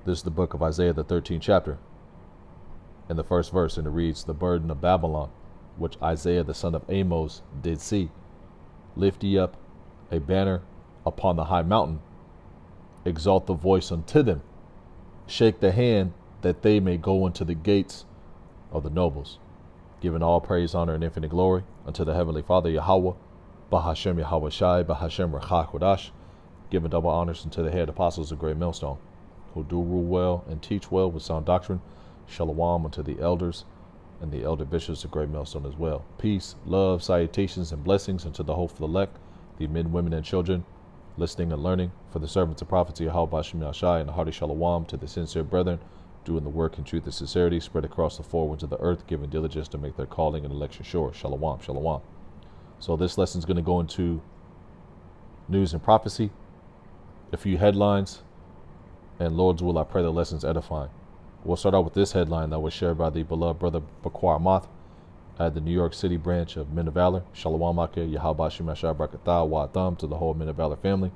This is the book of Isaiah, the 13th chapter, in the first verse, and it reads, "The burden of Babylon, which Isaiah the son of Amos did see. Lift ye up a banner upon the high mountain, exalt the voice unto them, shake the hand that they may go into the gates of the nobles, giving all praise, honor, and infinite glory unto the Heavenly Father Yahweh, Bahashem Yahweh Shai, Bahashem Rechach Kodash, giving double honors unto the head apostles of Great Millstone, who do rule well and teach well with sound doctrine. Shalom unto the elders and the elder bishops of Great Millstone as well. Peace, love, salutations, and blessings unto the hopeful elect, the men, women, and children, listening and learning, for the servants of prophecy, Yahweh Bashem Yashai, and a hearty shalom to the sincere brethren, doing the work in truth and sincerity, spread across the four winds of the earth, giving diligence to make their calling and election sure. Shalom, shalom. So this lesson is going to go into news and prophecy, a few headlines, and Lord's will, I pray the lesson's edifying. We'll start out with this headline that was shared by the beloved brother Bakwar Amath at the New York City branch of Men of Valor. Shalom Akir, Yahweh Shemashah Brakatah Wa'atham, to the whole Men of Valor family.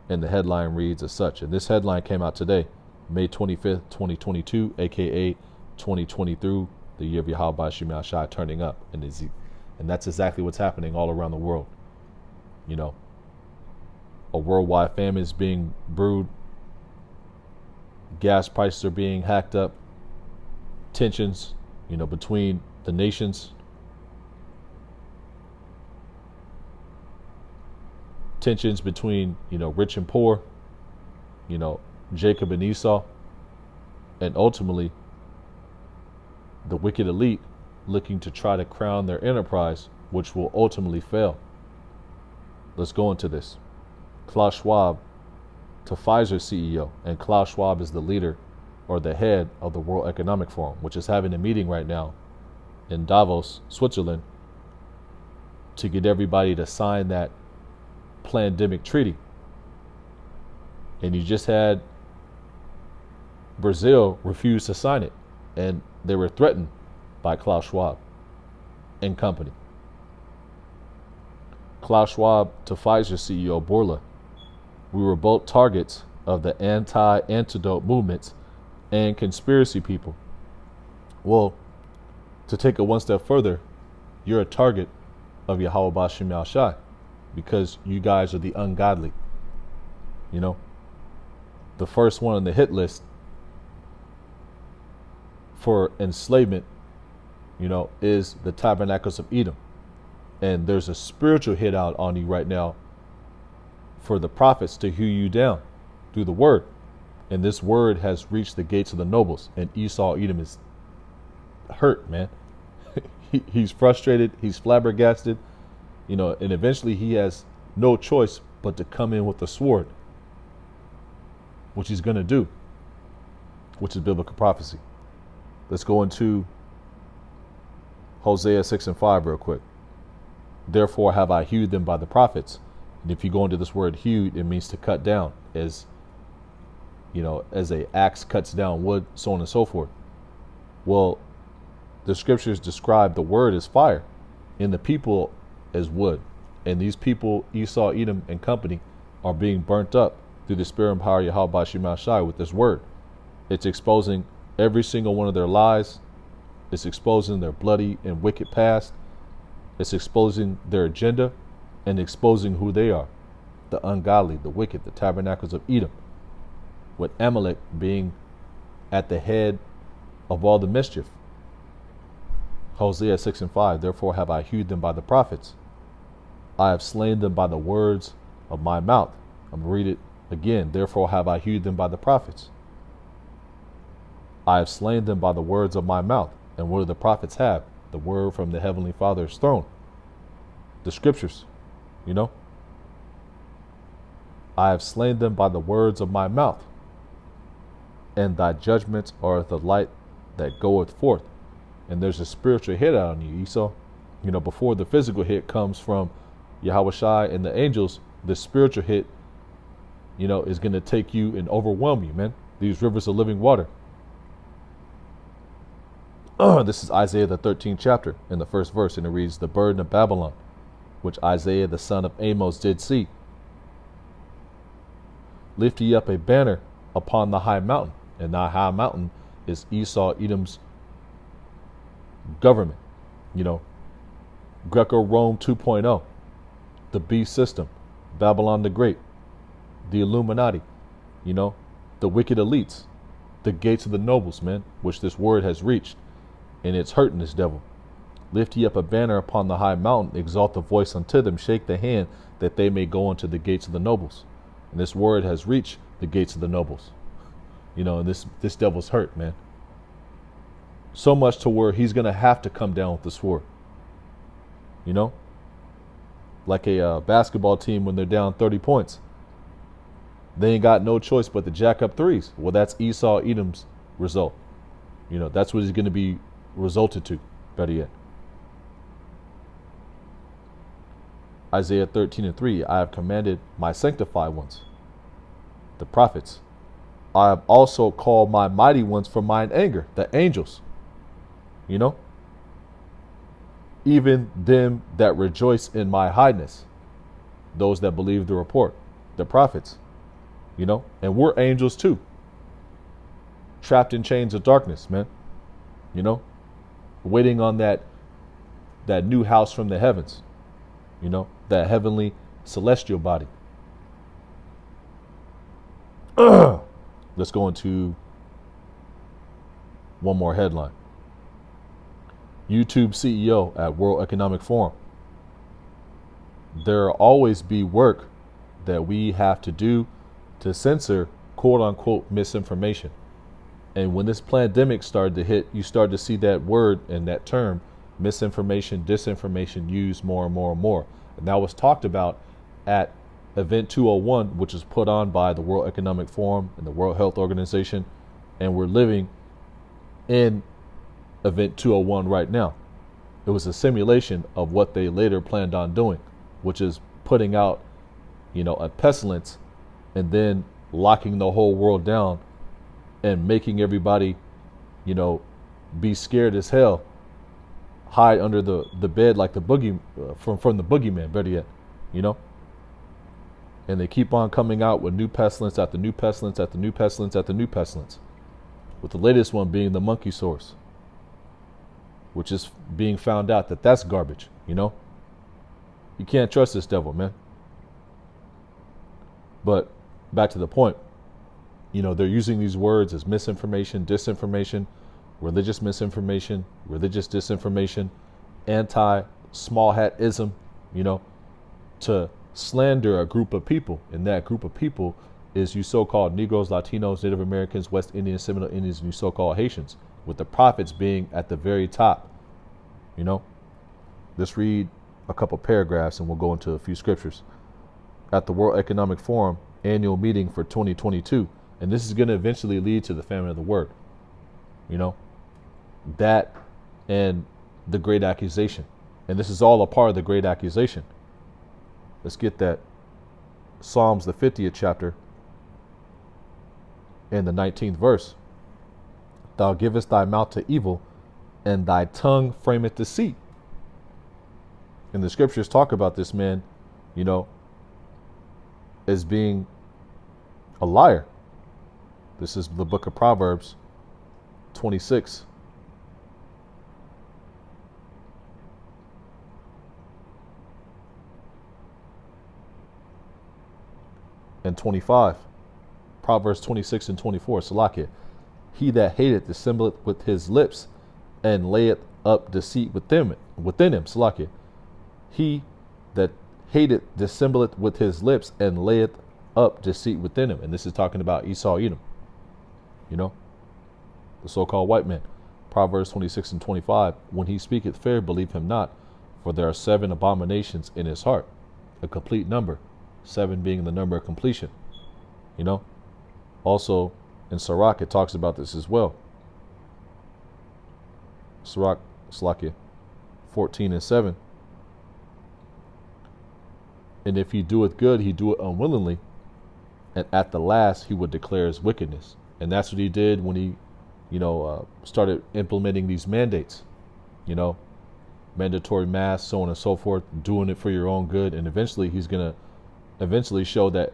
And the headline reads as such. And this headline came out today, May 25th, 2022, aka 2020 through the year of Yahweh Shemashah turning up. And that's exactly what's happening all around the world. You know, a worldwide famine is being brewed. Gas prices are being hacked up. Tensions, between the nations. Tensions between, rich and poor. Jacob and Esau. And ultimately, the wicked elite looking to try to crown their enterprise, which will ultimately fail. Let's go into this. Klaus Schwab to Pfizer CEO, and Klaus Schwab is the leader or the head of the World Economic Forum, which is having a meeting right now in Davos, Switzerland, to get everybody to sign that pandemic treaty. And you just had Brazil refuse to sign it, and they were threatened by Klaus Schwab and company. Klaus Schwab to Pfizer CEO Bourla: "We were both targets of the anti-antidote movements and conspiracy people." Well, to take it one step further, you're a target of Yahweh Bashem Yahshai, because you guys are the ungodly. The first one on the hit list for enslavement, is the Tabernacles of Edom. And there's a spiritual hit out on you right now for the prophets to hew you down through the word. And this word has reached the gates of the nobles. And Esau, Edom, is hurt, man. He's frustrated. He's flabbergasted. And eventually he has no choice but to come in with the sword, which he's going to do, which is biblical prophecy. Let's go into Hosea 6:5 real quick. "Therefore have I hewed them by the prophets." And if you go into this word hewed, it means to cut down, as a axe cuts down wood, so on and so forth. Well, the scriptures describe the word as fire and the people as wood. And these people, Esau, Edom, and company, are being burnt up through the spirit and power of Yahweh Bashem Yahshai with this word. It's exposing every single one of their lies. It's exposing their bloody and wicked past. It's exposing their agenda and exposing who they are. The ungodly, the wicked, the Tabernacles of Edom, with Amalek being at the head of all the mischief. Hosea 6:5, "Therefore have I hewed them by the prophets. I have slain them by the words of my mouth." I'm going to read it again. "Therefore have I hewed them by the prophets. I have slain them by the words of my mouth." And what do the prophets have? The word from the Heavenly Father's throne. The scriptures, "I have slain them by the words of my mouth. And thy judgments are the light that goeth forth." And there's a spiritual hit out on you, Esau. Before the physical hit comes from Yahweh Shai and the angels, the spiritual hit, is going to take you and overwhelm you, man. These rivers of living water. This is Isaiah the 13th chapter in the first verse, and it reads, "The burden of Babylon, which Isaiah the son of Amos did see. Lift ye up a banner upon the high mountain. And that high mountain is Esau, Edom's government. You know, Greco-Rome 2.0, the beast system, Babylon the Great, the Illuminati, you know, the wicked elites, the gates of the nobles, man, which this word has reached, and it's hurting this devil. Lift ye up a banner upon the high mountain, exalt the voice unto them, shake the hand, that they may go unto the gates of the nobles. And this word has reached the gates of the nobles. You know, and this devil's hurt, man. So much to where he's going to have to come down with the sword. You know? Like a basketball team when they're down 30 points. They ain't got no choice but to jack up threes. Well, that's Esau, Edom's result. You know, that's what he's going to be resulted to, better yet. Isaiah 13:3, I have commanded my sanctified ones, the prophets. I have also called my mighty ones for mine anger, the angels. You know? Even them that rejoice in my highness, those that believe the report, the prophets. You know? And we're angels too. Trapped in chains of darkness, man. You know? Waiting on that new house from the heavens. You know? That heavenly celestial body. Let's go into one more headline. YouTube CEO at World Economic Forum. There will always be work that we have to do to censor quote unquote misinformation. And when this pandemic started to hit, you started to see that word and that term, misinformation, disinformation, used more and more and more. And that was talked about at Event 201, which is put on by the World Economic Forum and the World Health Organization. And we're living in Event 201 right now. It was a simulation of what they later planned on doing, which is putting out, you know, a pestilence and then locking the whole world down and making everybody, you know, be scared as hell, hide under the bed like the boogie from the boogeyman, better yet, you know. And they keep on coming out with new pestilence after new pestilence after new pestilence after new pestilence, with the latest one being the monkey source, which is being found out that that's garbage, you know. You can't trust this devil, man. But back to the point, you know, they're using these words as misinformation, disinformation, religious misinformation, religious disinformation, anti-small hat-ism, you know, to slander a group of people. And that group of people is you so-called Negroes, Latinos, Native Americans, West Indians, Seminole Indians, and you so-called Haitians, with the prophets being at the very top, you know. Let's read a couple paragraphs and we'll go into a few scriptures. At the World Economic Forum annual meeting for 2022, and this is going to eventually lead to the famine of the word, you know, that and the great accusation. And this is all a part of the great accusation. Let's get that. Psalms, the 50th chapter and the 19th verse. Thou givest thy mouth to evil, and thy tongue frameth deceit. And the scriptures talk about this man, you know, as being a liar. This is the book of Proverbs 26. And 25. Proverbs 26 and 24. Salakia. He that hateth dissembleth with his lips, and layeth up deceit within him. Salakia. He that hateth dissembleth with his lips, and layeth up deceit within him. And this is talking about Esau, Edom. You know, the so-called white man. Proverbs 26 and 25. When he speaketh fair, believe him not, for there are 7 abominations in his heart. A complete number. 7 being the number of completion. You know, also in Sirach it talks about this as well. Sirach, Slakia 14 and 7. And if he doeth good, he doeth unwillingly, and at the last he would declare his wickedness. And that's what he did when he, you know, started implementing these mandates, you know, mandatory masks, so on and so forth, doing it for your own good. And eventually he's going to show that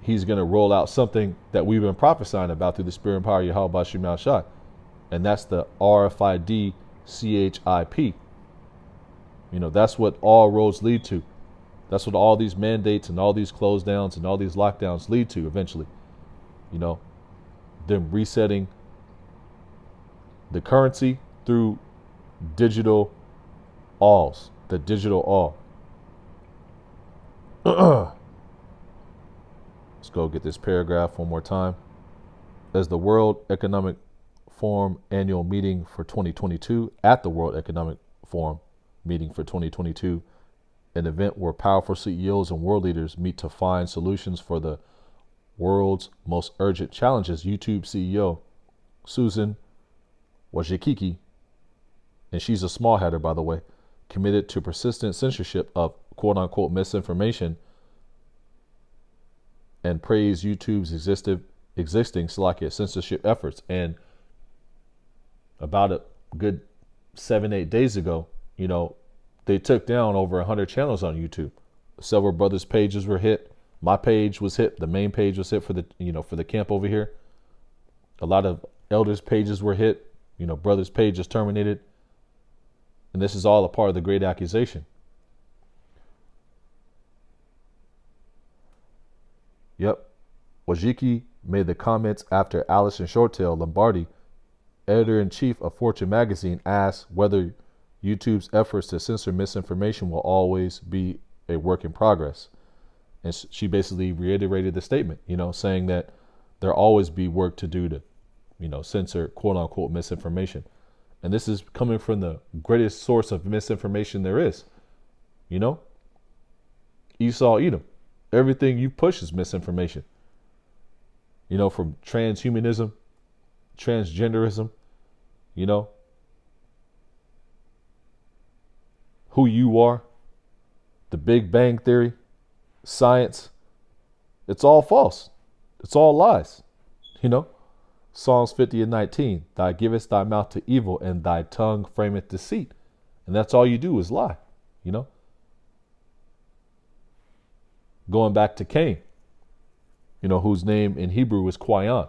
he's going to roll out something that we've been prophesying about through the Spirit and power of Yahweh Bashim Al-Shai. And that's the RFID CHIP. That's what all roads lead to. That's what all these mandates and all these close downs and all these lockdowns lead to eventually. Them resetting the currency through digital alls, the digital all. Let's go get this paragraph one more time. As the World Economic Forum annual meeting for 2022, at the World Economic Forum meeting for 2022, an event where powerful CEOs and world leaders meet to find solutions for the world's most urgent challenges, YouTube CEO Susan Wojcicki, and she's a small hatter, by the way, committed to persistent censorship of quote-unquote misinformation and praised YouTube's existing censorship efforts. And about a good 7-8 days ago, they took down over 100 channels on YouTube. Several brothers' pages were hit. My page was hit. The main page was hit for the camp over here. A lot of elders' pages were hit. Brothers' pages terminated. And this is all a part of the great accusation. Yep. Wojcicki made the comments after Alison Shortell Lombardi, editor-in-chief of Fortune magazine, asked whether YouTube's efforts to censor misinformation will always be a work in progress. And she basically reiterated the statement, saying that there'll always be work to do to, censor quote unquote misinformation. And this is coming from the greatest source of misinformation there is. Esau, Edom. Everything you push is misinformation. From transhumanism, transgenderism, who you are, the Big Bang Theory, science. It's all false. It's all lies. Psalms 50:19, thou givest thy mouth to evil and thy tongue frameth deceit. And that's all you do is lie, Going back to Cain, whose name in Hebrew is Qayan,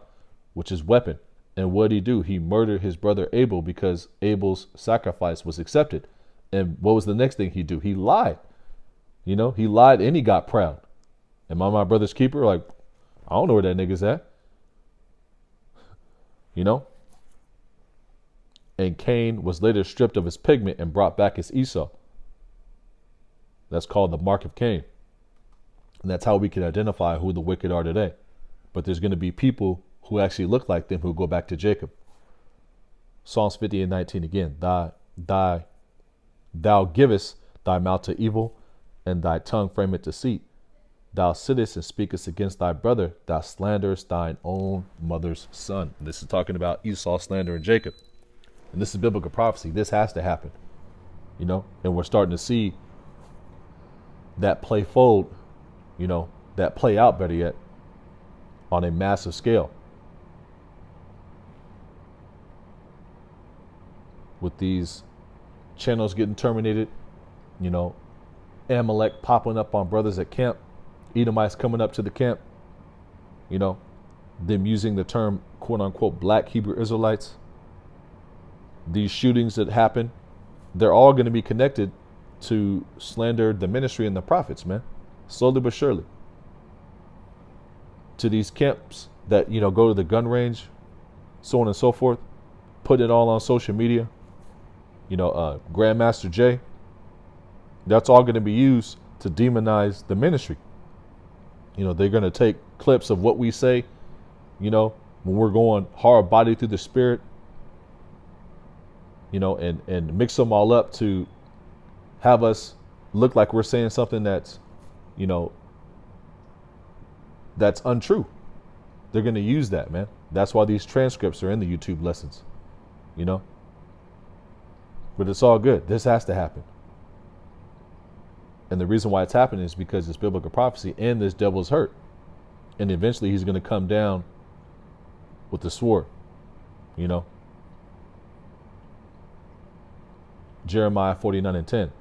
which is weapon. And what did he do? He murdered his brother Abel because Abel's sacrifice was accepted. And what was the next thing he do? He lied. He lied and he got proud. Am I my brother's keeper? Like, I don't know where that nigga's at. And Cain was later stripped of his pigment and brought back as Esau. That's called the mark of Cain. And that's how we can identify who the wicked are today. But there's going to be people who actually look like them who go back to Jacob. Psalms 50:19 again. Thou givest thy mouth to evil, and thy tongue frameth deceit. Thou sittest and speakest against thy brother. Thou slanderest thine own mother's son. And this is talking about Esau slandering Jacob. And this is biblical prophecy. This has to happen. And we're starting to see that play fold, that play out, better yet, on a massive scale. With these channels getting terminated, Amalek popping up on brothers at camp, Edomites coming up to the camp, them using the term quote unquote black Hebrew Israelites. These shootings that happen, they're all going to be connected to slander the ministry and the prophets, man. Slowly but surely. To these camps that, go to the gun range, so on and so forth, put it all on social media. Grandmaster Jay, that's all going to be used to demonize the ministry. They're going to take clips of what we say, when we're going hard body through the spirit, and mix them all up to have us look like we're saying something that's, that's untrue. They're going to use that, man. That's why these transcripts are in the YouTube lessons, But it's all good. This has to happen. And the reason why it's happening is because it's biblical prophecy and this devil's hurt. And eventually he's going to come down with the sword, Jeremiah 49:10.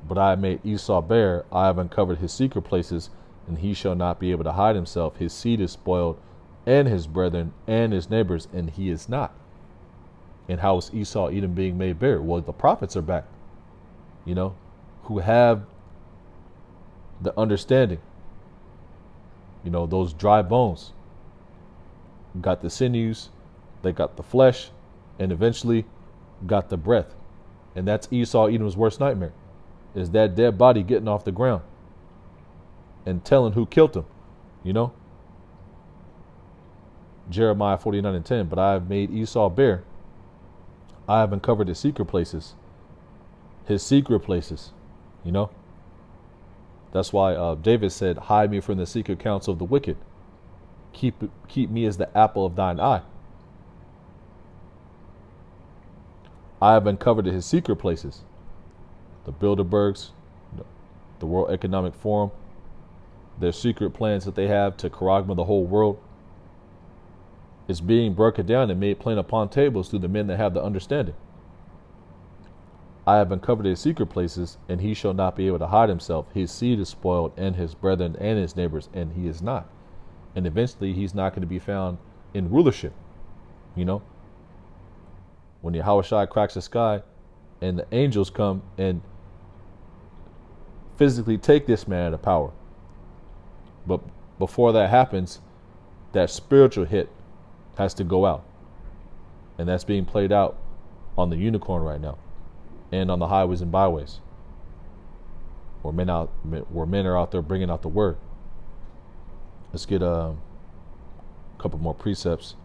But I have made Esau bare. I have uncovered his secret places and he shall not be able to hide himself. His seed is spoiled, and his brethren, and his neighbors, and he is not. And how is Esau, Edom being made bare? Well, the prophets are back, who have the understanding. Those dry bones got the sinews, they got the flesh, and eventually got the breath. And that's Esau, Edom's worst nightmare, is that dead body getting off the ground and telling who killed him, Jeremiah 49:10, but I have made Esau bare. I have uncovered his secret places. His secret places, That's why David said, hide me from the secret counsel of the wicked. Keep me as the apple of thine eye. I have uncovered his secret places. The Bilderbergs, the World Economic Forum, their secret plans that they have to charagma the whole world is being broken down and made plain upon tables through the men that have the understanding. I have uncovered his secret places, and he shall not be able to hide himself. His seed is spoiled, and his brethren and his neighbors, and he is not. And eventually he's not going to be found in rulership. When Yahushua cracks the sky and the angels come and physically take this man out of power. But before that happens, that spiritual hit has to go out. And that's being played out on the unicorn right now and on the highways and byways where men are out there bringing out the word. Let's get a couple more precepts.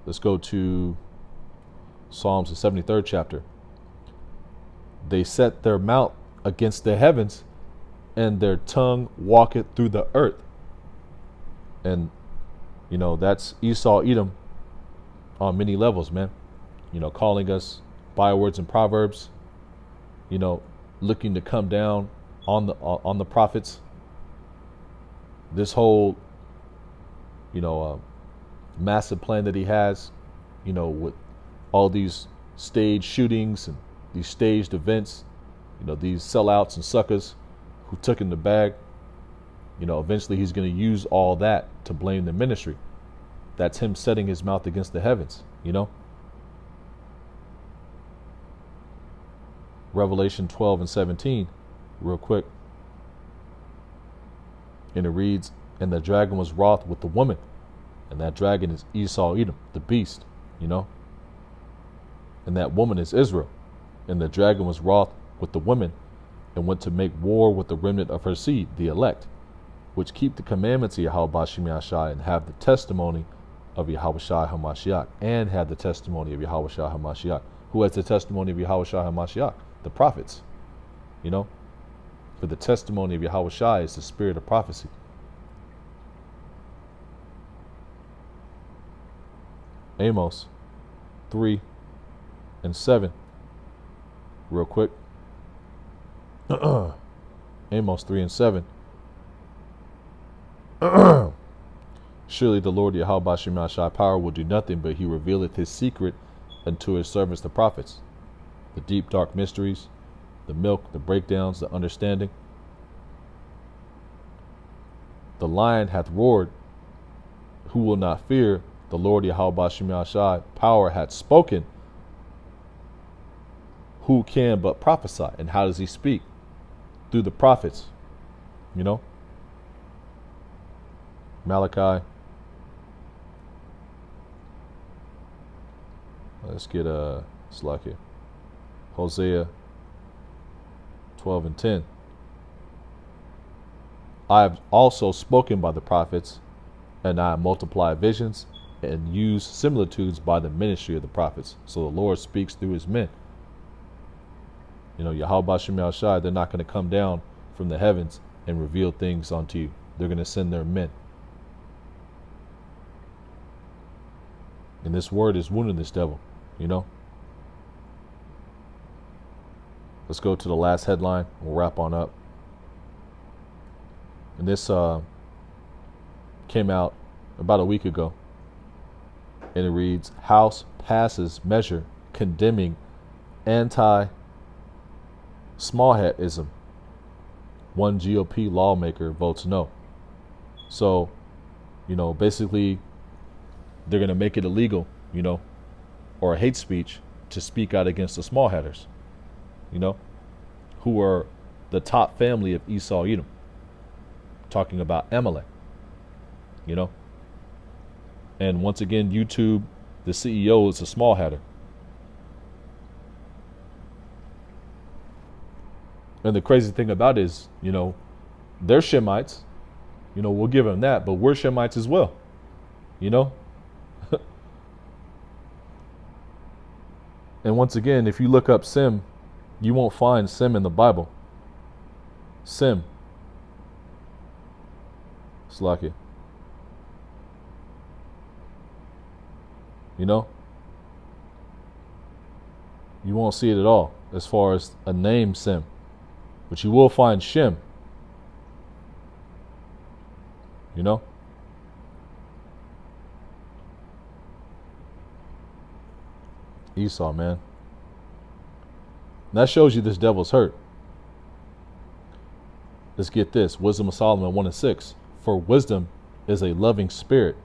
Let's go to Psalms, the 73rd chapter. They set their mouth against the heavens, and their tongue walketh through the earth. And, that's Esau, Edom on many levels, man. Calling us bywords and proverbs, looking to come down on the prophets. This whole, massive plan that he has, with all these staged shootings and these staged events, these sellouts and suckers who took in the bag, eventually he's going to use all that to blame the ministry. That's him setting his mouth against the heavens, Revelation 12:17, real quick. And it reads, and the dragon was wroth with the woman. And that dragon is Esau, Edom, the beast, And that woman is Israel. And the dragon was wroth with the woman and went to make war with the remnant of her seed, the elect, which keep the commandments of Yahweh Bashim Yashai and have the testimony of Yahweh Shai HaMashiach, and have the testimony of Yahweh Shai HaMashiach. Who has the testimony of Yahweh Shai HaMashiach? The prophets, For the testimony of Yahweh Shai is the spirit of prophecy. Amos 3:7. Real quick. Amos 3:7. Surely the Lord Yahweh Bashim Yashai power will do nothing, but he revealeth his secret unto his servants the prophets. The deep dark mysteries, the milk, the breakdowns, the understanding. The lion hath roared, who will not fear? The Lord Yahweh Bashim Yashai power hath spoken, who can but prophesy? And how does he speak? Through the prophets, Malachi. Let's get Slakia. Hosea 12:10. I have also spoken by the prophets, and I multiply visions and use similitudes by the ministry of the prophets. So the Lord speaks through his men. Yahweh Bashim Yashai, they're not going to come down from the heavens and reveal things unto you. They're going to send their men. And this word is wounding this devil, Let's go to the last headline. We'll wrap on up. And this came out about a week ago. And it reads, House passes measure condemning anti-smallheadism one GOP lawmaker votes no. So, basically they're going to make it illegal, or a hate speech to speak out against the small hatters, who are the top family of Esau Edom. Talking about Amalek, And once again, YouTube, the CEO is a small hatter. And the crazy thing about it is, they're Shemites. We'll give them that, but we're Shemites as well. And once again, if you look up Sem, you won't find Sem in the Bible. Sem. Slack it. You won't see it at all as far as a name Sem. But you will find Shem. Esau, man. And that shows you this devil's hurt. Let's get this. Wisdom of Solomon 1:6. For wisdom is a loving spirit.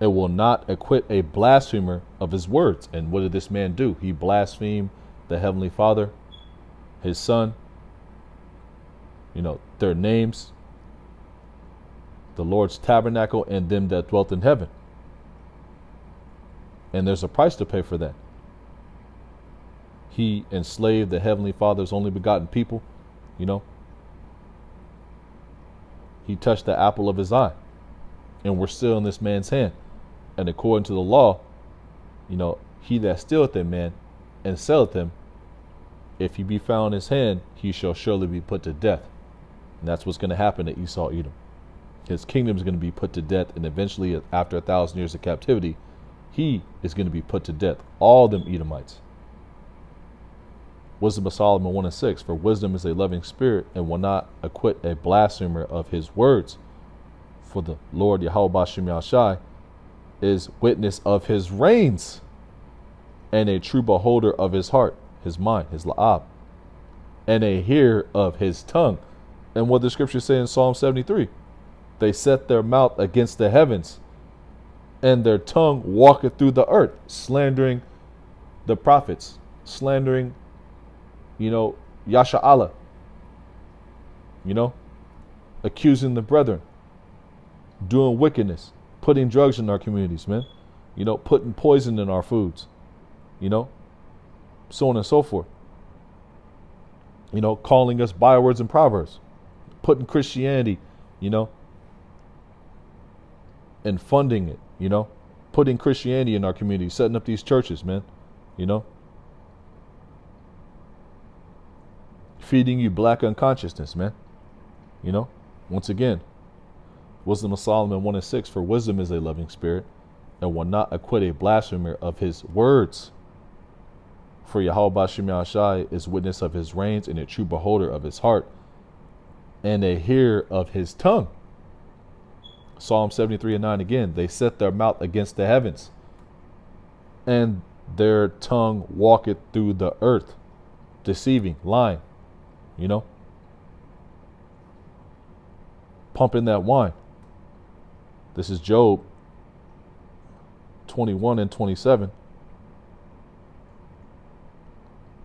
It will not acquit a blasphemer of his words. And what did this man do? He blasphemed the Heavenly Father, his Son, their names, the Lord's tabernacle, and them that dwelt in heaven. And there's a price to pay for that. He enslaved the Heavenly Father's only begotten people, He touched the apple of his eye. And we're still in this man's hand. And according to the law, he that stealeth a man and selleth him, if he be found in his hand, he shall surely be put to death. And that's what's going to happen to Esau Edom. His kingdom is going to be put to death, and eventually, after 1,000 years of captivity, he is going to be put to death. All them Edomites. Wisdom of Solomon 1:6. For wisdom is a loving spirit, and will not acquit a blasphemer of his words. For the Lord Yahweh Bashem Yahshai is witness of his reins, and a true beholder of his heart, his mind, his la'ab, and a hearer of his tongue. And what the scriptures say in Psalm 73, they set their mouth against the heavens, and their tongue walketh through the earth, slandering the prophets, slandering, Yasha Allah, accusing the brethren, doing wickedness, putting drugs in our communities, man, putting poison in our foods, so on and so forth, calling us bywords and proverbs, putting Christianity, and funding it, putting Christianity in our community, setting up these churches, man, feeding you black unconsciousness, man, once again, Wisdom of Solomon 1:6. For wisdom is a loving spirit, and will not acquit a blasphemer of his words. For Yahweh Bashem Yahshai is witness of his reins, and a true beholder of his heart, and a hearer of his tongue. Psalm 73:9 again. They set their mouth against the heavens, and their tongue walketh through the earth, deceiving, lying, pumping that wine. This is Job 21:27.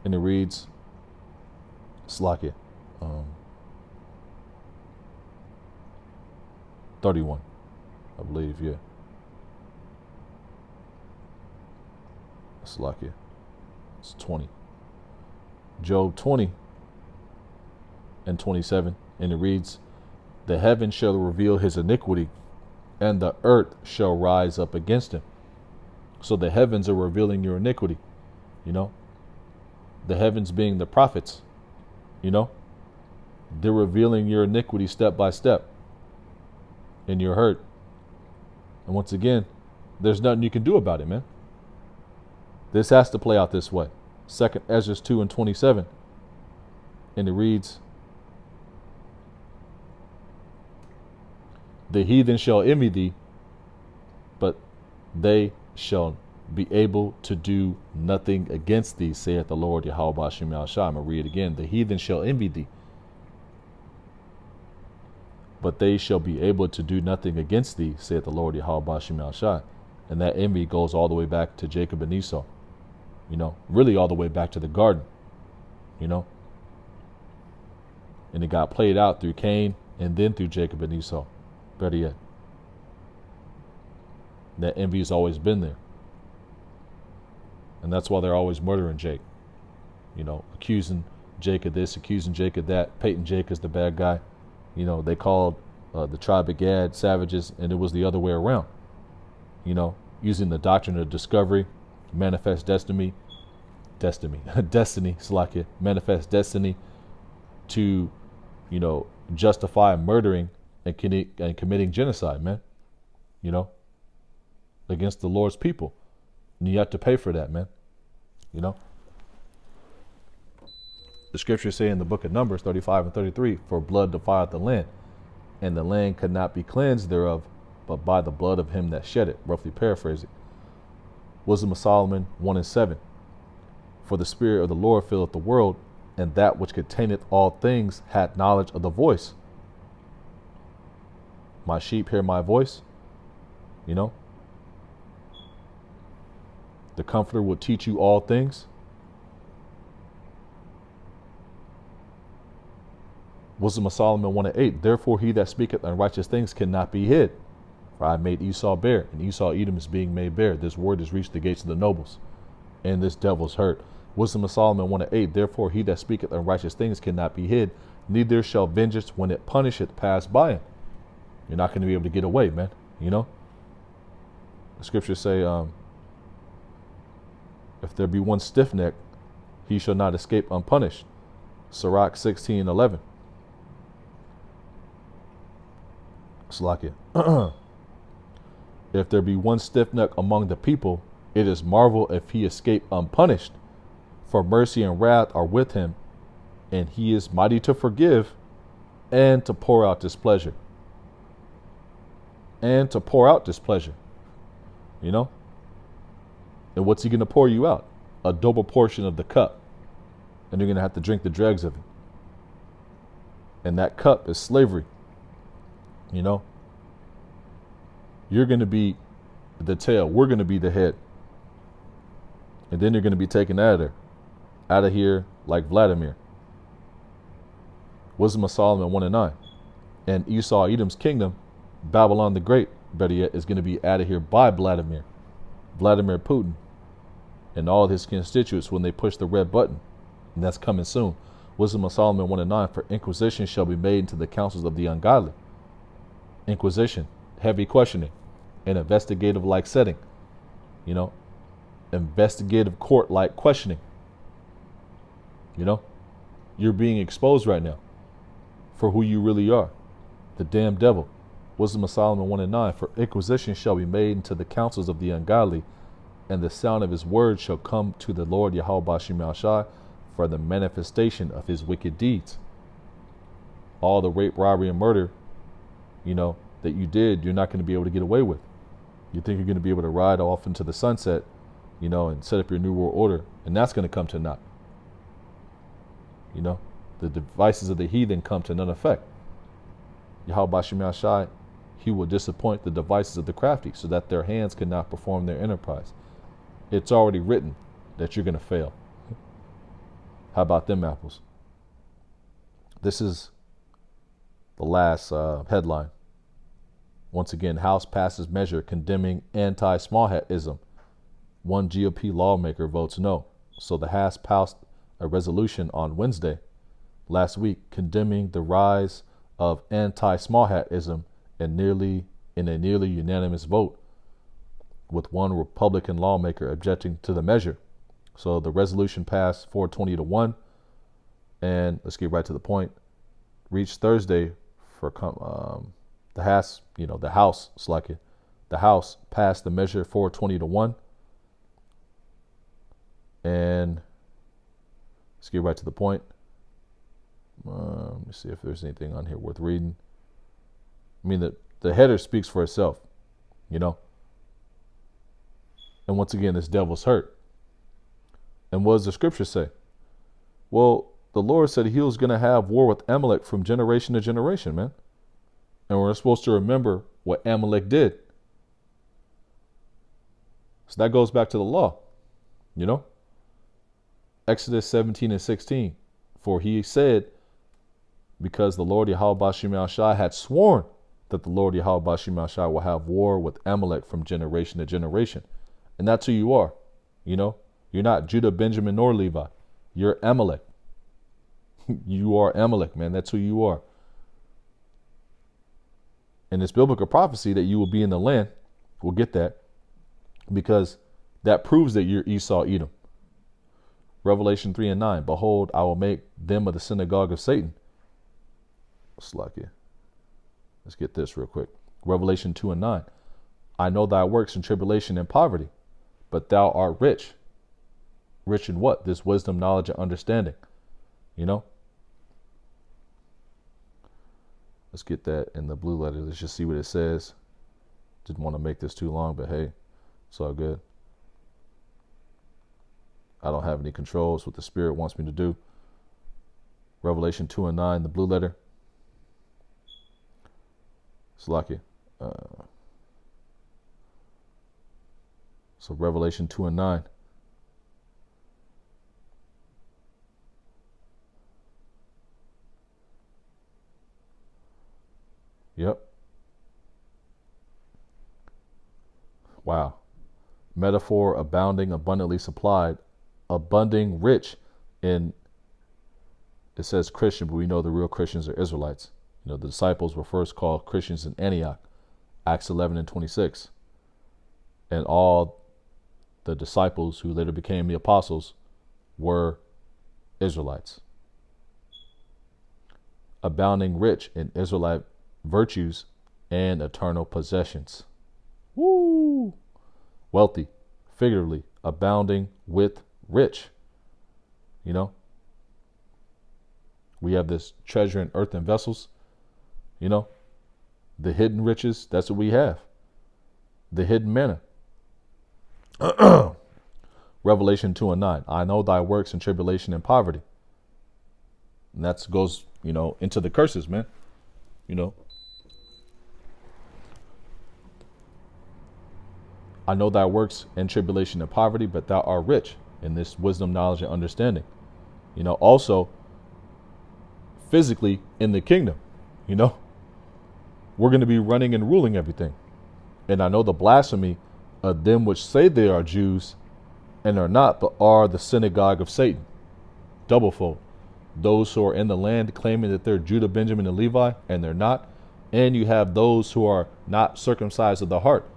And it reads, Slakia, 31, I believe, yeah. Slakia, it's 20. Job 20:27, and it reads, the heaven shall reveal his iniquity, and the earth shall rise up against him. So the heavens are revealing your iniquity, the heavens being the prophets, they're revealing your iniquity step by step, and you're hurt. And once again, there's nothing you can do about it, man. This has to play out this way. 2 Ezra 2:27, and it reads, the heathen shall envy thee, but they shall be able to do nothing against thee, saith the Lord Yahweh Bashem Yahshai. I'm going to read it again. The heathen shall envy thee, but they shall be able to do nothing against thee, saith the Lord Yahweh Bashim Al Shai. And that envy goes all the way back to Jacob and Esau. Really all the way back to the garden. And it got played out through Cain and then through Jacob and Esau. Better yet. That envy has always been there. And that's why they're always murdering Jake. Accusing Jake of this, accusing Jake of that, painting Jake as the bad guy. They called the tribe of Gad savages, and it was the other way around. Using the doctrine of discovery, manifest destiny, manifest destiny to, justify murdering and committing genocide, man. Against the Lord's people. And you have to pay for that, man. The scriptures say in the book of Numbers 35 and 33, for blood defileth the land, and the land could not be cleansed thereof, but by the blood of him that shed it. Roughly paraphrasing. Wisdom of Solomon 1 and 7. For the Spirit of the Lord filleth the world, and that which containeth all things hath knowledge of the voice. My sheep hear my voice. The Comforter will teach you all things. Wisdom of Solomon 1 and 8. Therefore he that speaketh unrighteous things cannot be hid. For I made Esau bare, and Esau Edom is being made bare. This word has reached the gates of the nobles, and this devil's hurt. Wisdom of Solomon 1 and 8. Therefore he that speaketh unrighteous things cannot be hid, neither shall vengeance when it punisheth pass by him. You're not going to be able to get away, man. The scriptures say, if there be one stiff-necked, he shall not escape unpunished. Sirach 16:11. Slakia. If there be one stiff-necked among the people, it is marvel if he escape unpunished. For mercy and wrath are with him, and he is mighty to forgive and to pour out displeasure. And to pour out displeasure. And what's he going to pour you out? A double portion of the cup. And you're going to have to drink the dregs of it. And that cup is slavery. You're going to be the tail. We're going to be the head. And then you're going to be taken out of there. Out of here like Vladimir. Wisdom of Solomon 1 and 9. And Esau Edom's kingdom, Babylon the Great, better yet, is going to be out of here by Vladimir Putin, and all of his constituents when they push the red button. And that's coming soon. Wisdom of Solomon 1 and 9. For inquisition shall be made into the counsels of the ungodly. Inquisition, heavy questioning, an investigative-like setting. Investigative court-like questioning. You're being exposed right now for who you really are. The damn devil. Wisdom of Solomon 1 and 9. For inquisition shall be made into the counsels of the ungodly, and the sound of his word shall come to the Lord Yahweh Bashim Al Shai for the manifestation of his wicked deeds. All the rape, robbery, and murder, that you did, you're not going to be able to get away with. You think you're going to be able to ride off into the sunset, and set up your new world order, and that's going to come to naught. The devices of the heathen come to none effect. Yahweh Bashim Al Shai, he will disappoint the devices of the crafty so that their hands cannot perform their enterprise. It's already written that you're going to fail. How about them apples? This is the last headline. Once again, House passes measure condemning anti-small hatism. One GOP lawmaker votes no. So the House passed a resolution on Wednesday last week condemning the rise of anti-small hatism in a nearly unanimous vote, with one Republican lawmaker objecting to the measure. So the resolution passed 420-1, and let's get right to the point. Reached Thursday for the House. The House passed the measure 420-1, and let's get right to the point. Let me see if there's anything on here worth reading. I mean, the header speaks for itself, And once again, this devil's hurt. And what does the scripture say? Well, the Lord said he was going to have war with Amalek from generation to generation, man. And we're supposed to remember what Amalek did. So that goes back to the law, you know? Exodus 17 and 16. For he said, because the Lord Yahweh Bashim Yahshai had sworn that the Lord Yahweh Bashim Yahshai will have war with Amalek from generation to generation. And that's who you are, you know? You're not Judah, Benjamin, nor Levi. You're Amalek. You are Amalek, man. That's who you are. And it's biblical prophecy that you will be in the land. We'll get that. Because that proves that you're Esau, Edom. Revelation 3 and 9. Behold, I will make them of the synagogue of Satan. Slakia. Let's get this real quick. Revelation 2 and 9. I know thy works in tribulation and poverty, but thou art rich. Rich in what? This wisdom, knowledge, and understanding. You know? Let's get that in the blue letter. Let's just see what it says. Didn't want to make this too long, but hey, it's all good. I don't have any controls. What the Spirit wants me to do. Revelation 2 and 9, the blue letter. Slakia. So Revelation 2 and 9. Yep. Wow. Metaphor, abounding, abundantly supplied, abunding, rich in, it says Christian, but we know the real Christians are Israelites. You know, the disciples were first called Christians in Antioch, Acts 11 and 26. And all the disciples who later became the apostles were Israelites. Abounding rich in Israelite virtues and eternal possessions. Woo! Wealthy, figuratively, abounding with rich. You know? We have this treasure in earthen vessels. You know? The hidden riches, that's what we have. The hidden manna. Revelation 2 and 9. I know thy works in tribulation and poverty. And that goes, you know, into the curses, man. You know. I know thy works in tribulation and poverty, but thou art rich in this wisdom, knowledge, and understanding. You know, also physically in the kingdom, you know, we're going to be running and ruling everything. And I know the blasphemy of them which say they are Jews and are not, but are the synagogue of Satan. Doublefold. Those who are in the land claiming that they're Judah, Benjamin, and Levi, and they're not. And you have those who are not circumcised of the heart,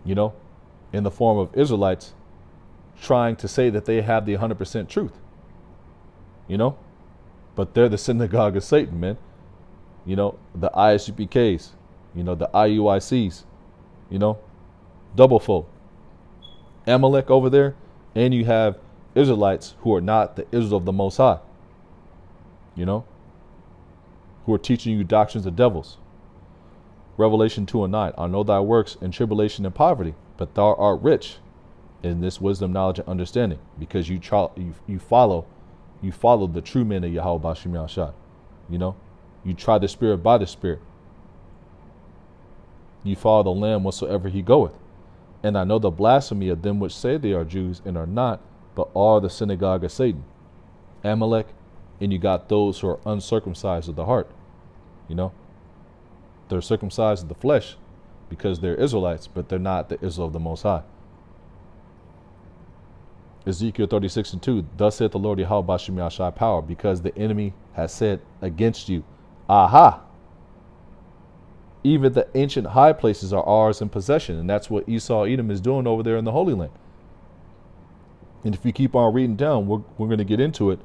you know, in the form of Israelites, trying to say that they have the 100% truth, you know, but they're the synagogue of Satan, man. You know, the ISUPKs, you know, the IUICs, you know, doublefold. Amalek over there, and you have Israelites who are not the Israel of the Most High, you know, who are teaching you doctrines of devils. Revelation 2 and 9. I know thy works in tribulation and poverty, but thou art rich in this wisdom, knowledge, and understanding, because you follow the true men of Yahweh Bashim Yahshai. You know, you try the Spirit by the Spirit. You follow the Lamb whatsoever he goeth. And I know the blasphemy of them which say they are Jews and are not, but are the synagogue of Satan. Amalek, and you got those who are uncircumcised of the heart. You know, they're circumcised of the flesh because they're Israelites, but they're not the Israel of the Most High. Ezekiel 36 and 2. Thus saith the Lord Yahweh Bashim Yahshai power, because the enemy has said against you, aha! Even the ancient high places are ours in possession. And that's what Esau, Edom is doing over there in the Holy Land. And if you keep on reading down, we're going to get into it.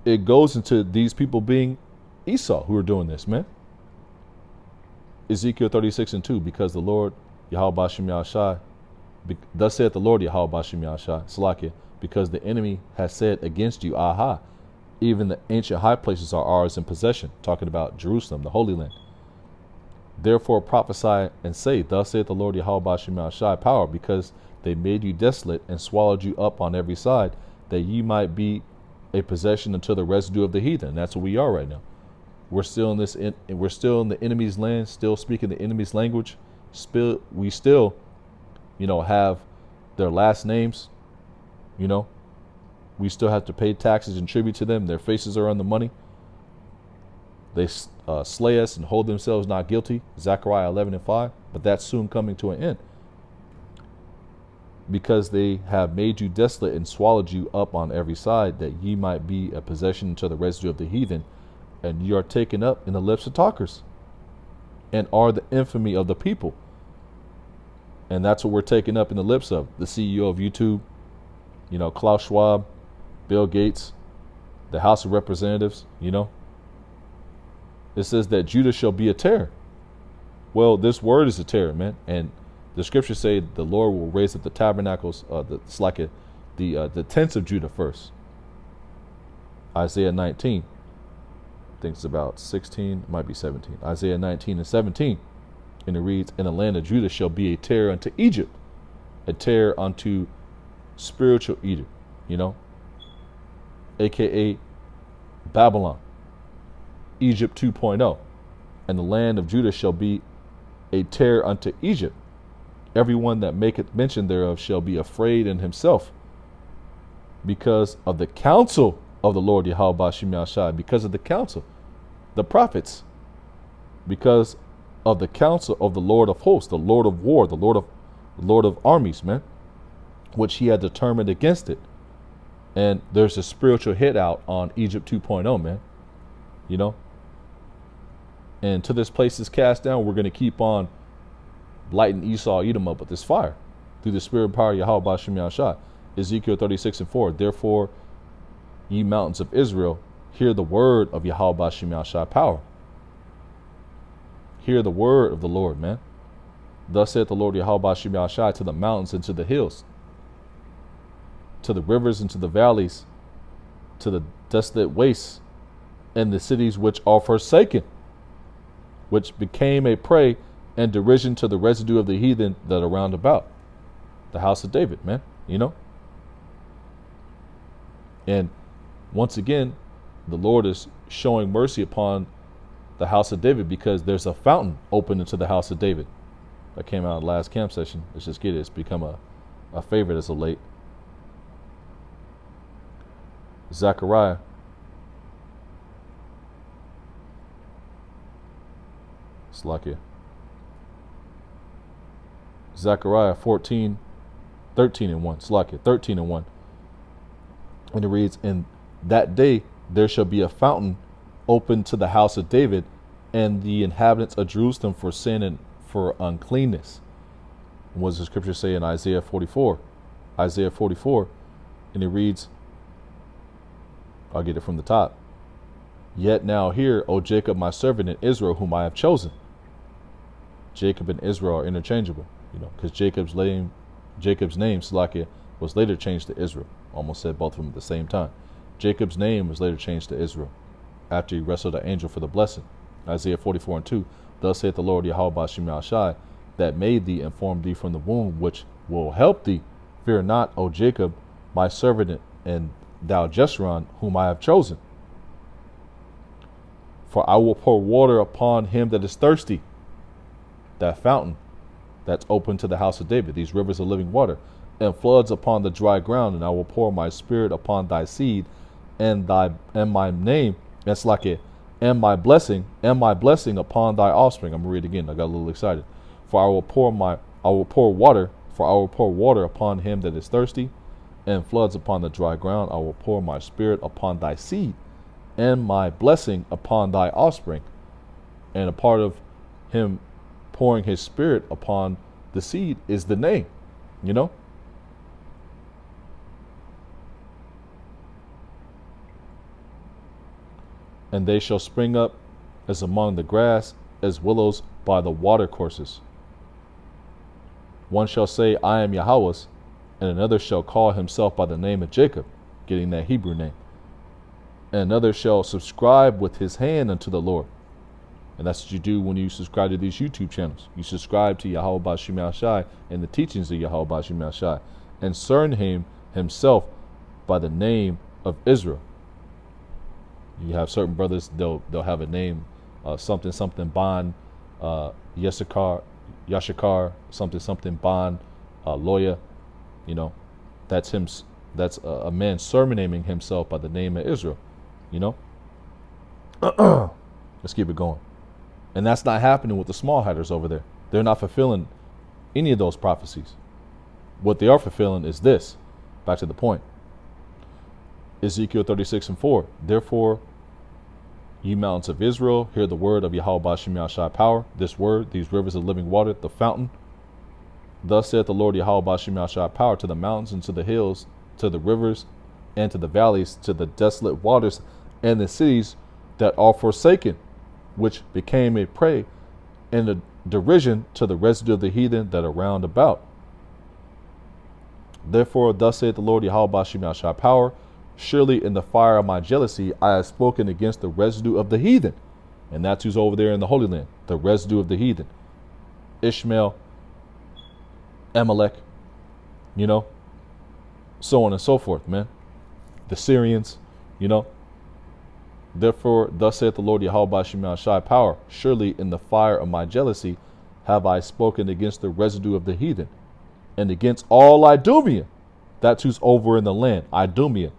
It goes into these people being Esau who are doing this, man. Ezekiel 36 and 2. Because the Lord Yahweh Bashim Yahshai, thus saith the Lord Yahweh Bashim Yahshai, Salakia, because the enemy has said against you, aha! Even the ancient high places are ours in possession. Talking about Jerusalem, the Holy Land. Therefore prophesy and say, thus saith the Lord Yahweh Bashim Yahshai power, because they made you desolate and swallowed you up on every side, that ye might be a possession unto the residue of the heathen. That's what we are right now. We're still in we're still in the enemy's land, still speaking the enemy's language. We still, have their last names. We still have to pay taxes and tribute to them. Their faces are on the money. They slay us and hold themselves not guilty. Zechariah 11:5. But that's soon coming to an end, because they have made you desolate and swallowed you up on every side, that ye might be a possession to the residue of the heathen, and ye are taken up in the lips of talkers, and are the infamy of the people. And that's what we're taken up in the lips of. The CEO of YouTube, Klaus Schwab, Bill Gates, the House of Representatives, It says that Judah shall be a terror. Well, this word is a terror, man. And the scriptures say the Lord will raise up the tabernacles, the tents of Judah first. Isaiah 19. I think it's about 16, it might be 17. Isaiah 19 and 17. And it reads, "And the land of Judah shall be a terror unto Egypt, a terror unto spiritual Egypt," aka Babylon, Egypt 2.0. "And the land of Judah shall be a terror unto Egypt. Everyone that maketh mention thereof shall be afraid in himself, because of the counsel of the Lord Yahweh Bashim Yahshai," because of the counsel, the prophets, because of the counsel of the Lord of hosts, the Lord of war, the Lord of armies, man, which he had determined against it. And there's a spiritual hit out on Egypt 2.0, man. And till this place is cast down, we're going to keep on lighting Esau, Edom up with this fire through the spirit and power of Yahweh Bashim Yahshai. Ezekiel 36:4. "Therefore, ye mountains of Israel, hear the word of Yahweh Bashim Yahshai power." Hear the word of the Lord, man. "Thus saith the Lord Yahweh Bashim Yahshai to the mountains and to the hills, to the rivers and to the valleys, to the desolate wastes, and the cities which are forsaken, which became a prey and derision to the residue of the heathen that are round about." The house of David, man, And once again, the Lord is showing mercy upon the house of David, because there's a fountain open into the house of David. That came out last camp session. Let's just get it. It's become a favorite as of late. Zechariah. Slakia. Zechariah 14, 13 and 1. Slakia, 13 and 1. And it reads, "In that day there shall be a fountain open to the house of David and the inhabitants of Jerusalem for sin and for uncleanness." And what does the scripture say in Isaiah 44? Isaiah 44, and it reads, I'll get it from the top. "Yet now hear, O Jacob, my servant, and Israel, whom I have chosen." Jacob and Israel are interchangeable, because Jacob's name, Salakia, was later changed to Israel. Almost said both of them at the same time. Jacob's name was later changed to Israel after he wrestled the angel for the blessing. Isaiah 44 and 2. "Thus saith the Lord Yahweh Bashim Yahshai, that made thee and formed thee from the womb, which will help thee. Fear not, O Jacob, my servant, and thou Jeshurun, whom I have chosen. For I will pour water upon him that is thirsty." That fountain that's open to the house of David, these rivers of living water, "and floods upon the dry ground, and I will pour my spirit upon thy seed, and my name," that's like it, "and my blessing upon thy offspring." I'm gonna read it again. I got a little excited. For I will pour water upon him that is thirsty, and floods upon the dry ground. I will pour my spirit upon thy seed, and my blessing upon thy offspring. And a part of him pouring his spirit upon the seed is the name, "And they shall spring up as among the grass, as willows by the water courses. One shall say, I am Yahweh's, and another shall call himself by the name of Jacob," getting that Hebrew name. "And another shall subscribe with his hand unto the Lord." And that's what you do when you subscribe to these YouTube channels. You subscribe to Yahweh Bashim Yahshai and the teachings of Yahweh Bashim Yahshai, and surname himself by the name of Israel. You have certain brothers, they'll have a name, something something Ban, Yeshakar, Yashakar, something something Ban, lawyer. You know, that's him. That's a man surnaming himself by the name of Israel. You know, let's keep it going. And that's not happening with the small hatters over there. They're not fulfilling any of those prophecies. What they are fulfilling is this. Back to the point. Ezekiel 36:4. Therefore, ye mountains of Israel, hear the word of Yahweh Ba'ashem Yahushai power. This word, these rivers of living water, the fountain. Thus saith the Lord Yahweh Ba'ashem Yahushai power to the mountains and to the hills, to the rivers and to the valleys, to the desolate waters and the cities that are forsaken, which became a prey and a derision to the residue of the heathen that are round about. Therefore, thus saith the Lord Yahweh Ba'ashem Yahushai power, surely in the fire of my jealousy I have spoken against the residue of the heathen. And that's who's over there in the Holy Land, the residue of the heathen. Ishmael, Amalek, you know, so on and so forth, man. The Syrians, you know. Therefore, thus saith the Lord Yahweh Ba'ashem Yahushai power, surely in the fire of my jealousy have I spoken against the residue of the heathen, and against all Idumea. That's who's over in the land, Idumea.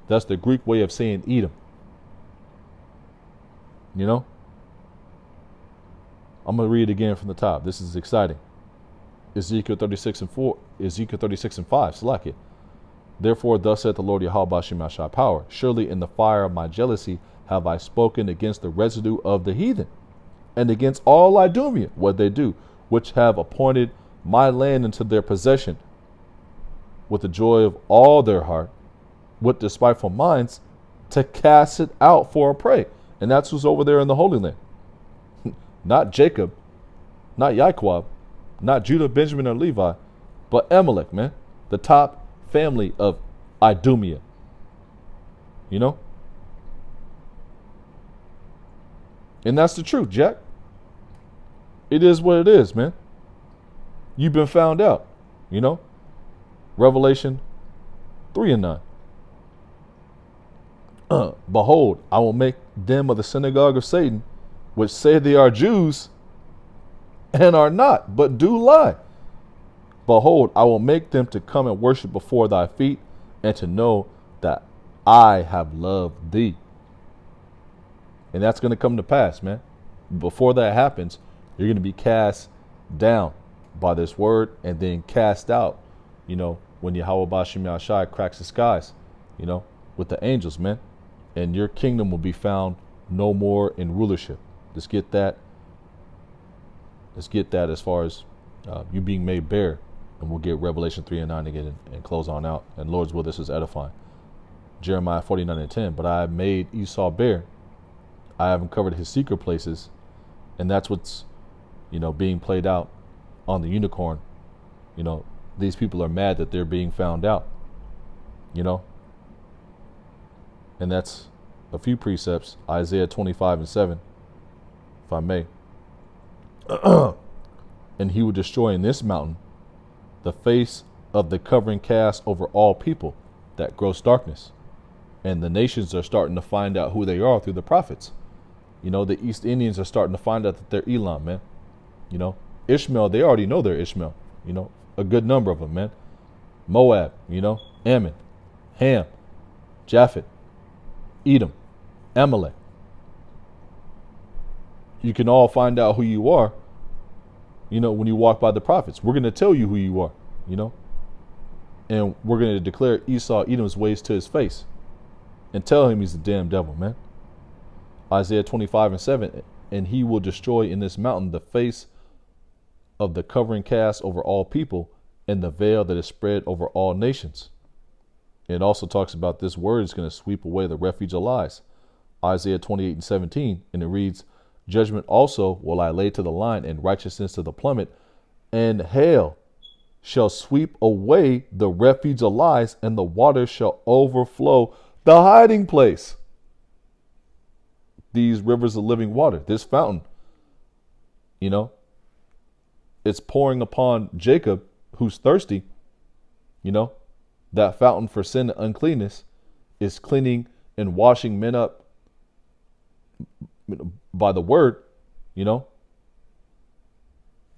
That's the Greek way of saying Edom. You know? I'm going to read it again from the top. This is exciting. Ezekiel 36:4, Ezekiel 36:5, Salakia. Therefore, thus saith the Lord Yahweh Ba'ashem Yahushai power, surely in the fire of my jealousy have I spoken against the residue of the heathen, and against all Idumea, what they do, which have appointed my land into their possession, with the joy of all their heart, with despiteful minds, to cast it out for a prey. And that's who's over there in the Holy Land. Not Jacob, not Yaquab, not Judah, Benjamin, or Levi, but Amalek, man. The top family of Idumea. You know? And that's the truth, Jack. It is what it is, man. You've been found out, you know? Revelation 3:9. Behold, I will make them of the synagogue of Satan, which say they are Jews, and are not, but do lie. Behold, I will make them to come and worship before thy feet, and to know that I have loved thee. And that's going to come to pass, man. Before that happens, you're going to be cast down by this word, and then cast out, you know, when Yahweh Ba'ashem Yahushai cracks the skies, you know, with the angels, man. And your kingdom will be found no more in rulership. Let's get that. Let's get that as far as you being made bare. And we'll get Revelation 3:9 again and close on out. And Lord's will, this is edifying. Jeremiah 49:10. But I have made Esau bare. I have uncovered his secret places. And that's what's, you know, being played out on the unicorn. You know, these people are mad that they're being found out. You know. And that's a few precepts. Isaiah 25:7, if I may. And he will destroy in this mountain the face of the covering cast over all people that gross darkness. And the nations are starting to find out who they are through the prophets. You know, the East Indians are starting to find out that they're Elam, man. You know, Ishmael, they already know they're Ishmael. You know, a good number of them, man. Moab, you know, Ammon, Ham, Japhet, Edom, Amalek. You can all find out who you are, you know, when you walk by the prophets. We're going to tell you who you are, you know. And we're going to declare Esau, Edom's ways to his face. And tell him he's a damn devil, man. Isaiah 25:7. And he will destroy in this mountain the face of the covering cast over all people, and the veil that is spread over all nations. It also talks about this word is going to sweep away the refuge of lies. Isaiah 28:17. And it reads, judgment also will I lay to the line, and righteousness to the plummet, and hail shall sweep away the refuge of lies, and the waters shall overflow the hiding place. These rivers of living water, this fountain, you know, it's pouring upon Jacob, who's thirsty. You know, that fountain for sin and uncleanness is cleaning and washing men up by the word, you know,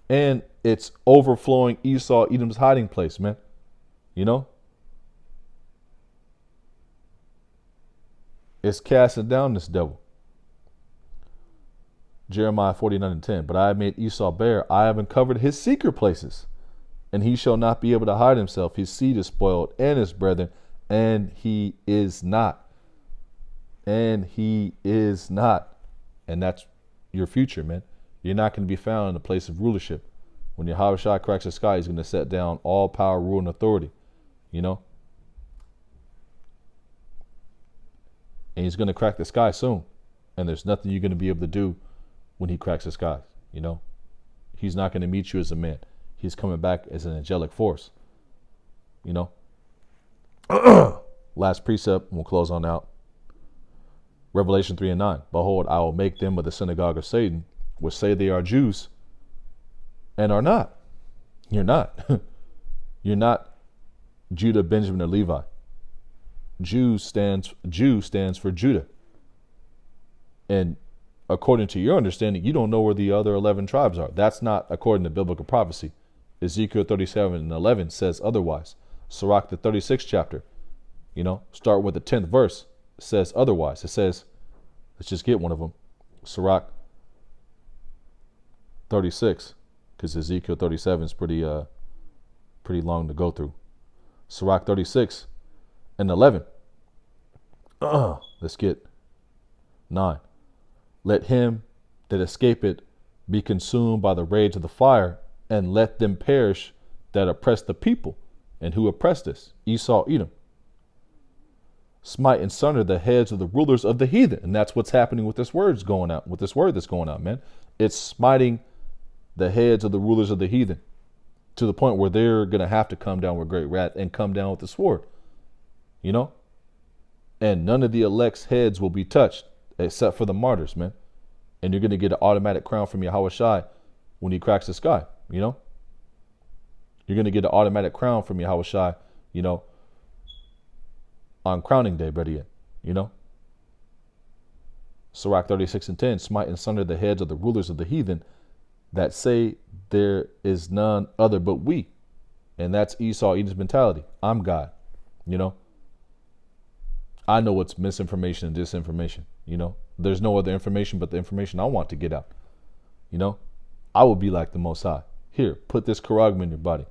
and it's overflowing Esau, Edom's hiding place, man. You know, it's casting down this devil. Jeremiah 49:10. But I have made Esau bare. I have uncovered his secret places, and he shall not be able to hide himself. His seed is spoiled, and his brethren, and he is not. And he is not. And that's your future, man. You're not going to be found in a place of rulership. When Yahushua cracks the sky, he's going to set down all power, rule, and authority. You know? And he's going to crack the sky soon. And there's nothing you're going to be able to do when he cracks the skies. You know? He's not going to meet you as a man. He's coming back as an angelic force. You know? Last precept, we'll close on out. Revelation 3:9. Behold, I will make them of the synagogue of Satan, which say they are Jews, and are not. You're not. You're not Judah, Benjamin, or Levi. Jew stands for Judah. And according to your understanding, you don't know where the other 11 tribes are. That's not according to biblical prophecy. Ezekiel 37:11 says otherwise. Sirach, the 36th chapter, you know, start with the 10th verse, says otherwise. It says, let's just get one of them. Sirach 36, because Ezekiel 37 is pretty long to go through. Sirach 36:11. Let's get 9. Let him that escapeth be consumed by the rage of the fire, and let them perish that oppress the people. And who oppressed us? Esau, Edom. Smite and sunder the heads of the rulers of the heathen. And that's what's happening with this word that's going out, man. It's smiting the heads of the rulers of the heathen to the point where they're going to have to come down with great wrath and come down with the sword, you know? And none of the elect's heads will be touched except for the martyrs, man. And you're going to get an automatic crown from Yahushua when he cracks the sky, you know? You're going to get an automatic crown from Yahushua, you know, on crowning day, better yet, you know? Sirach 36:10, smite and sunder the heads of the rulers of the heathen that say there is none other but we. And that's Esau, Edom's mentality. I'm God, you know? I know what's misinformation and disinformation, you know? There's no other information but the information I want to get out, you know? I will be like the Most High. Here, put this charagma in your body.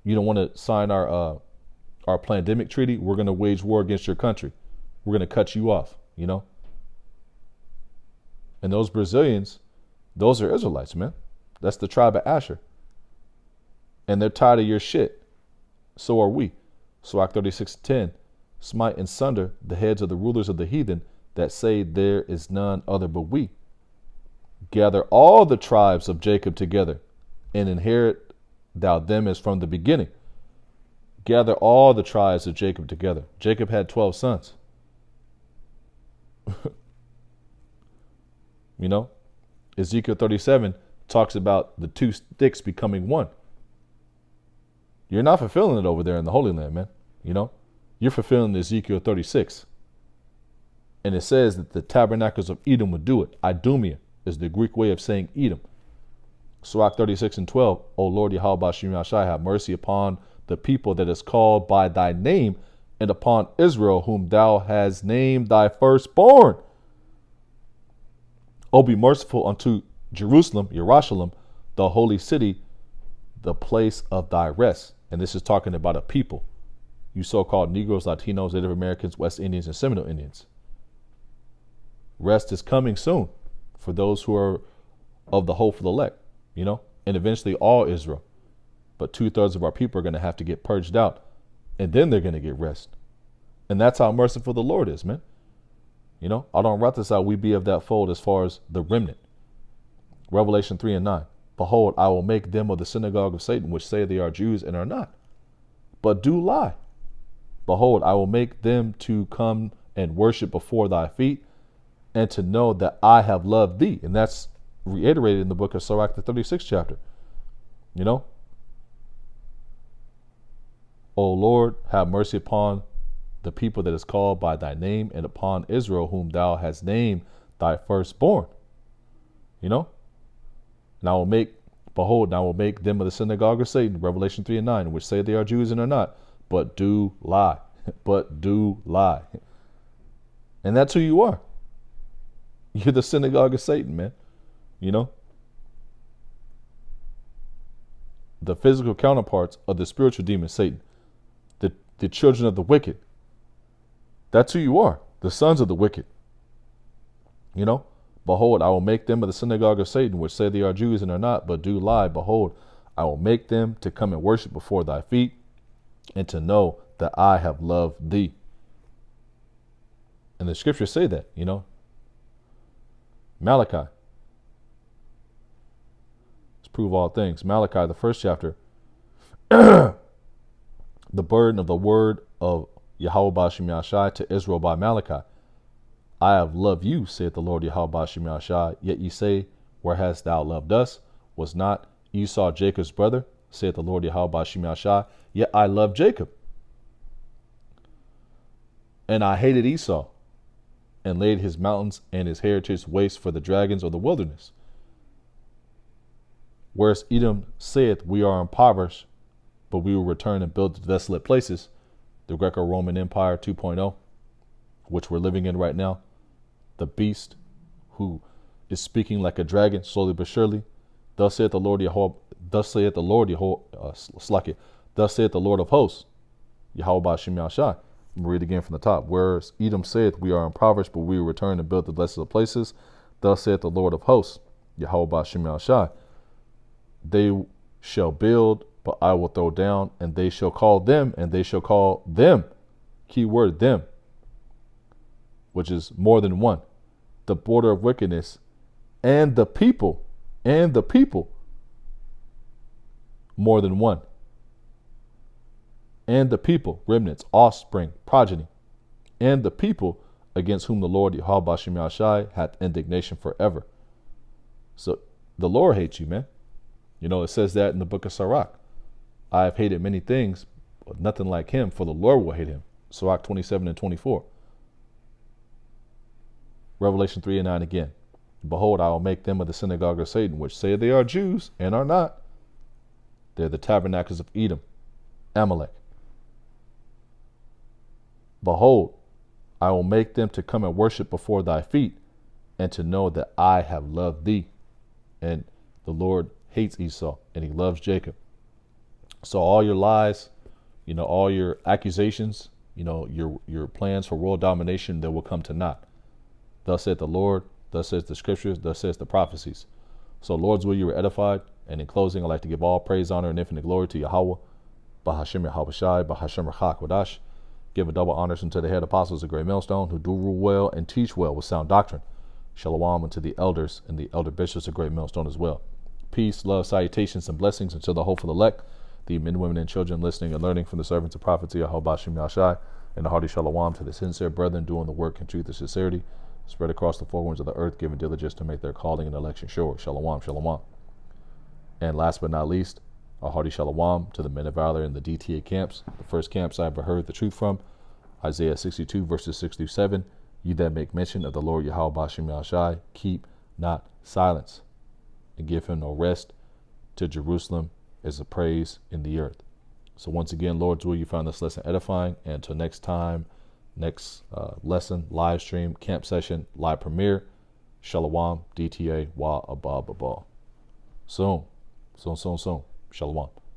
You don't want to sign our pandemic treaty? We're going to wage war against your country. We're going to cut you off, you know? And those Brazilians, those are Israelites, man. That's the tribe of Asher. And they're tired of your shit. So are we. Sirach 36:10, smite and sunder the heads of the rulers of the heathen that say there is none other but we. Gather all the tribes of Jacob together, and inherit thou them as from the beginning. Gather all the tribes of Jacob together. Jacob had 12 sons. You know, Ezekiel 37 talks about the two sticks becoming one. You're not fulfilling it over there in the Holy Land, man. You know, you're fulfilling Ezekiel 36. And it says that the tabernacles of Edom would do it. Idumea is the Greek way of saying Edom. Sirach 36:12, O Lord Yahweh Bashim Yashai, have mercy upon the people that is called by thy name, and upon Israel, whom thou hast named thy firstborn. O be merciful unto Jerusalem, Yerushalayim, the holy city, the place of thy rest. And this is talking about a people. You so-called Negroes, Latinos, Native Americans, West Indians, and Seminole Indians. Rest is coming soon for those who are of the hopeful elect, you know, and eventually all Israel. But 2/3 of our people are going to have to get purged out, and then they're going to get rest. And that's how merciful the Lord is, man. You know, Adon Rathasai, we be of that fold as far as the remnant. Revelation 3:9. Behold, I will make them of the synagogue of Satan, which say they are Jews and are not, but do lie. Behold, I will make them to come and worship before thy feet, and to know that I have loved thee. And that's reiterated in the book of Sirach, the 36th chapter. You know, O Lord, have mercy upon the people that is called by thy name, and upon Israel, whom thou hast named thy firstborn. You know? And I will make, behold, and I will make them of the synagogue of Satan, Revelation 3 and 9, which say they are Jews and are not, but do lie. But do lie. And that's who you are. You're the synagogue of Satan, man. You know? The physical counterparts of the spiritual demon, Satan. The children of the wicked. That's who you are. The sons of the wicked. You know? Behold, I will make them of the synagogue of Satan, which say they are Jews and are not, but do lie. Behold, I will make them to come and worship before thy feet, and to know that I have loved thee. And the scriptures say that, you know. Malachi. Let's prove all things. Malachi, the first chapter. The burden of the word of Yahweh Bashim Yahshai to Israel by Malachi. I have loved you, saith the Lord Yahweh Bashim Yahshai. Yet ye say, where hast thou loved us? Was not Esau Jacob's brother, saith the Lord Yahweh Bashim Yahshai. Yet I loved Jacob. And I hated Esau, and laid his mountains and his heritage waste for the dragons of the wilderness. Whereas Edom saith, we are impoverished, but we will return and build the desolate places, the Greco-Roman Empire 2.0, which we're living in right now. The beast who is speaking like a dragon, slowly but surely. Thus saith the Lord Yahweh, thus saith the Lord of hosts, Yahweh Bashim Yahshai. Read again from the top. Whereas Edom saith, we are impoverished, but we will return and build the desolate places. Thus saith the Lord of hosts, Yahweh Bashim Yahshai. They shall build, but I will throw down, and they shall call them, key word, them, which is more than one, the border of wickedness, and the people, more than one, and the people, remnants, offspring, progeny, and the people against whom the Lord Yahweh Bashim Yahshai hath indignation forever. So the Lord hates you, man. You know, it says that in the book of Sirach. I have hated many things, but nothing like him, for the Lord will hate him. Sirach 27 and 24. Revelation 3 and 9 again. Behold, I will make them of the synagogue of Satan, which say they are Jews and are not. They're the tabernacles of Edom, Amalek. Behold, I will make them to come and worship before thy feet, and to know that I have loved thee. And the Lord hates Esau, and he loves Jacob. So all your lies, you know, all your accusations, you know, your plans for world domination, that will come to naught. Thus saith the Lord, thus says the scriptures, thus says the prophecies. So Lord's will, you were edified. And in closing, I'd like to give all praise, honor, and infinite glory to Yahweh, Bahashim Yahweh Shai, Bahashim Rachak Wadash. Give a double honors unto the head apostles of Great Millstone, who do rule well and teach well with sound doctrine. Shalom unto the elders and the elder bishops of Great Millstone as well. Peace, love, salutations, and blessings unto the hopeful elect, the men, women, and children listening and learning from the servants of prophecy, Yahweh Bashim Yahshai, and a hearty shalom to the sincere brethren doing the work in truth and sincerity, spread across the four winds of the earth, giving diligence to make their calling and election sure. Shalom, shalom. And last but not least, a hearty shalom to the men of valor in the DTA camps, the first camps I ever heard the truth from. Isaiah 62 verses 6 through 7. You that make mention of the Lord Yahweh Bashim Yahshai, keep not silence, and give him no rest to Jerusalem as a praise in the earth. So once again, Lord's will, you found this lesson edifying. And until next time, next lesson, live stream, camp session, live premiere, Shalom, DTA, Wa Abba Babal. Soon. Shalom.